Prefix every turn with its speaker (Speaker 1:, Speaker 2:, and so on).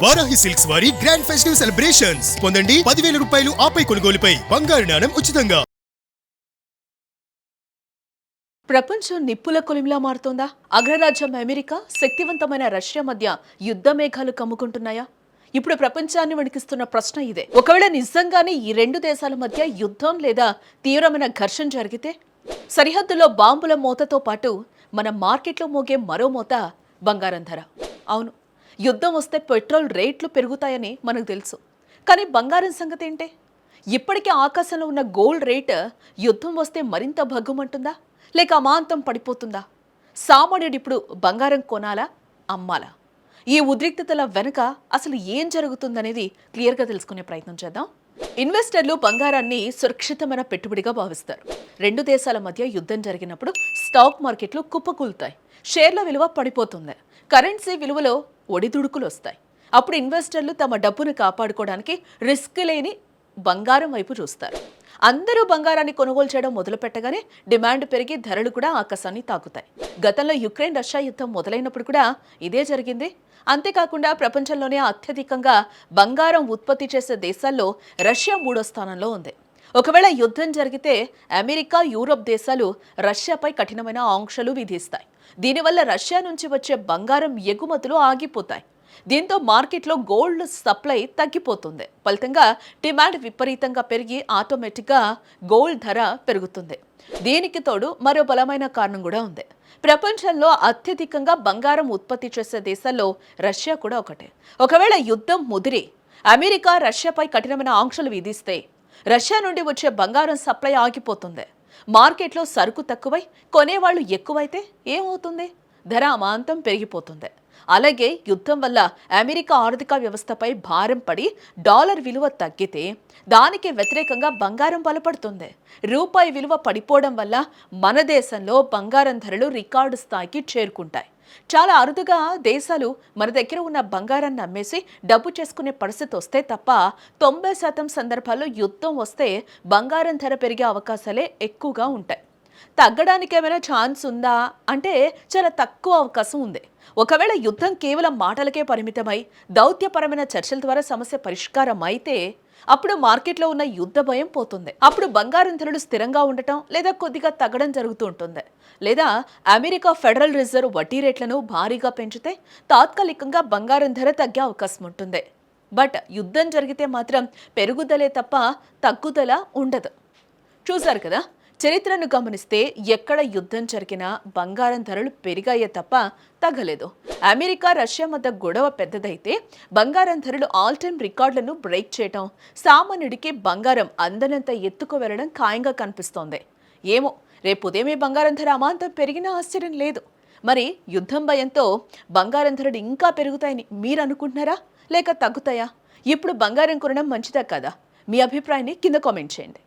Speaker 1: Varahi silks వారి grand festive celebrations పొందండి 10,000 రూపాయలు ఆపై కొనుగోలుపై బంగారు నాణెం ఉచితంగా.
Speaker 2: ప్రపంచం నిప్పుల కొలిమిలా మారుతోందా? అగ్రరాజ్యం అమెరికా, శక్తివంతమైన రష్యా మధ్య యుద్ధ మేఘాలు కమ్ముకుంటున్నాయా? ఇప్పుడు ప్రపంచాన్ని వణికిస్తున్న ప్రశ్న ఇదే. ఒకవేళ నిజంగానే ఈ రెండు దేశాల మధ్య యుద్ధం లేదా తీవ్రమైన ఘర్షణ జరిగితే సరిహద్దులో బాంబుల మోతతో పాటు మన మార్కెట్లో మోగే మరో మోత బంగారం ధర. అవును, యుద్ధం వస్తే పెట్రోల్ రేట్లు పెరుగుతాయని మనకు తెలుసు. కానీ బంగారం సంగతి ఏంటి? ఇప్పటికే ఆకాశంలో ఉన్న గోల్డ్ రేట్ యుద్ధం వస్తే మరింత భగ్గుమంటుందా, లేక అమాంతం పడిపోతుందా? సామాన్యుడు ఇప్పుడు బంగారం కొనాలా, అమ్మాలా? ఈ ఉద్రిక్తతల వెనుక అసలు ఏం జరుగుతుందనేది క్లియర్గా తెలుసుకునే ప్రయత్నం చేద్దాం. ఇన్వెస్టర్లు బంగారాన్ని సురక్షితమైన పెట్టుబడిగా భావిస్తారు. రెండు దేశాల మధ్య యుద్ధం జరిగినప్పుడు స్టాక్ మార్కెట్లు కుప్పకూలుతాయి, షేర్ల విలువ పడిపోతుంది, కరెన్సీ విలువలో ఒడిదుడుకులు వస్తాయి. అప్పుడు ఇన్వెస్టర్లు తమ డబ్బును కాపాడుకోవడానికి రిస్క్ లేని బంగారం వైపు చూస్తారు. అందరూ బంగారాన్ని కొనుగోలు చేయడం మొదలు పెట్టగానే డిమాండ్ పెరిగి ధరలు కూడా ఆకాశాన్ని తాకుతాయి. గతంలో యుక్రెయిన్ రష్యా యుద్ధం మొదలైనప్పుడు కూడా ఇదే జరిగింది. అంతేకాకుండా ప్రపంచంలోనే అత్యధికంగా బంగారం ఉత్పత్తి చేసే దేశాల్లో రష్యా 3వ స్థానంలో ఉంది. ఒకవేళ యుద్ధం జరిగితే అమెరికా, యూరోప్ దేశాలు రష్యాపై కఠినమైన ఆంక్షలు విధిస్తాయి. దీనివల్ల రష్యా నుంచి వచ్చే బంగారం ఎగుమతులు ఆగిపోతాయి. దీంతో మార్కెట్లో గోల్డ్ సప్లై తగ్గిపోతుంది. ఫలితంగా డిమాండ్ విపరీతంగా పెరిగి ఆటోమేటిక్గా గోల్డ్ ధర పెరుగుతుంది. దీనికి తోడు మరో బలమైన కారణం కూడా ఉంది. ప్రపంచంలో అత్యధికంగా బంగారం ఉత్పత్తి చేసే దేశాల్లో రష్యా కూడా ఒకటే. ఒకవేళ యుద్ధం ముదిరి అమెరికా రష్యాపై కఠినమైన ఆంక్షలు విధిస్తే రష్యా నుండి వచ్చే బంగారం సప్లై ఆగిపోతుంది. మార్కెట్లో సరుకు తక్కువై కొనేవాళ్లు ఎక్కువైతే ఏమవుతుంది? ధర అమాంతం పెరిగిపోతుంది. అలాగే యుద్ధం వల్ల అమెరికా ఆర్థిక వ్యవస్థపై భారం పడి డాలర్ విలువ తగ్గితే దానికి వ్యతిరేకంగా బంగారం బలపడుతుంది. రూపాయి విలువ పడిపోవడం వల్ల మన దేశంలో బంగారం ధరలు రికార్డు స్థాయికి చేరుకుంటాయి. చాలా అరుదుగా దేశాలు మన దగ్గర ఉన్న బంగారాన్ని అమ్మేసి డబ్బు చేసుకునే పరిస్థితి వస్తే తప్ప 90% సందర్భాల్లో యుద్ధం వస్తే బంగారం ధర పెరిగే అవకాశాలే ఎక్కువగా ఉంటాయి. తగ్గడానికి ఏమైనా ఛాన్స్ ఉందా అంటే చాలా తక్కువ అవకాశం ఉంది. ఒకవేళ యుద్ధం కేవలం మాటలకే పరిమితమై దౌత్యపరమైన చర్చల ద్వారా సమస్య పరిష్కారం అయితే అప్పుడు మార్కెట్లో ఉన్న యుద్ధ భయం పోతుంది. అప్పుడు బంగారం ధరలు స్థిరంగా ఉండటం లేదా కొద్దిగా తగ్గడం జరుగుతూ ఉంటుంది. లేదా అమెరికా ఫెడరల్ రిజర్వ్ వడ్డీ రేట్లను భారీగా పెంచితే తాత్కాలికంగా బంగారం ధర తగ్గే అవకాశం ఉంటుంది. బట్ యుద్ధం జరిగితే మాత్రం పెరుగుదలే తప్ప తగ్గుదల ఉండదు. చూశారు కదా, చరిత్రను గమనిస్తే ఎక్కడ యుద్ధం జరిగినా బంగారం ధరలు పెరిగాయే తప్ప తగ్గలేదు. అమెరికా రష్యా మధ్య గొడవ పెద్దదైతే బంగారం ధరలు ఆల్ టైమ్ రికార్డులను బ్రేక్ చేయటం, సామాన్యుడికి బంగారం అందనంత ఎత్తుకు వెళ్లడం ఖాయంగా కనిపిస్తోంది. ఏమో, రేపు ఉదయమే బంగారం ధర అమాంతం పెరిగినా ఆశ్చర్యం లేదు. మరి యుద్ధం భయంతో బంగారం ధరలు ఇంకా పెరుగుతాయని మీరు అనుకుంటున్నారా, లేక తగ్గుతాయా? ఇప్పుడు బంగారం కొనడం మంచిదా కదా? మీ అభిప్రాయాన్ని కింద కామెంట్ చేయండి.